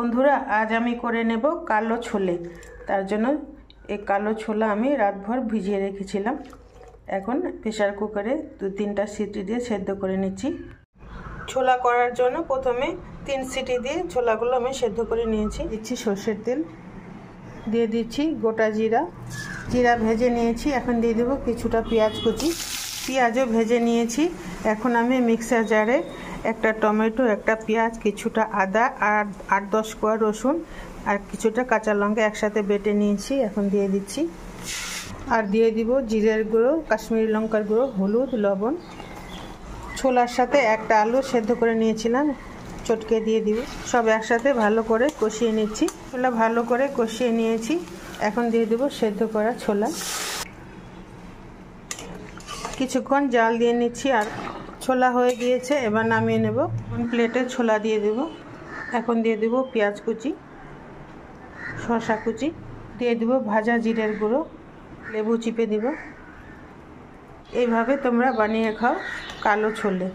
বন্ধুরা, আজ আমি করে নেব কালো ছোলে। তার জন্য এই কালো ছোলা আমি রাতভর ভিজিয়ে রেখেছিলাম। এখন প্রেসার কুকারে 2-3টা সিটি দিয়ে সেদ্ধ করে নিচ্ছি। ছোলা করার জন্য প্রথমে 3 সিটি দিয়ে ছোলাগুলো আমি সেদ্ধ করে নিয়েছি। দিচ্ছি সর্ষের তেল, দিয়ে দিচ্ছি গোটা জিরা ভেজে নিয়েছি। এখন দিয়ে দেবো কিছুটা পেঁয়াজ কুচি, পেঁয়াজও ভেজে নিয়েছি। এখন আমি মিক্সার জারে একটা টমেটো, একটা পেঁয়াজ, কিছুটা আদা আর 8-10 কোয়া রসুন আর কিছুটা কাঁচা লঙ্কা একসাথে বেটে নিয়েছি। এখন দিয়ে দিচ্ছি, আর দিয়ে দিব জিরের গুঁড়ো, কাশ্মীরি লঙ্কার গুঁড়ো, হলুদ, লবণ। ছোলার সাথে একটা আলু সেদ্ধ করে নিয়েছিলাম, চটকে দিয়ে দিব। সব একসাথে ভালো করে কষিয়ে নিচ্ছি। ছোলা ভালো করে কষিয়ে নিয়েছি। এখন দিয়ে দেবো সেদ্ধ করা ছোলা। কিছুক্ষণ জাল দিয়ে নিচ্ছি, আর ছোলা হয়ে গিয়েছে। এবার নামিয়ে নেব। প্লেটে ছোলা দিয়ে দেব। এখন দিয়ে দেব পেঁয়াজ কুচি, শসা কুচি, দিয়ে দেব ভাজা জিরের গুঁড়ো, লেবু চিপে দেব। এইভাবে তোমরা বানিয়ে খাও কালো ছোলে।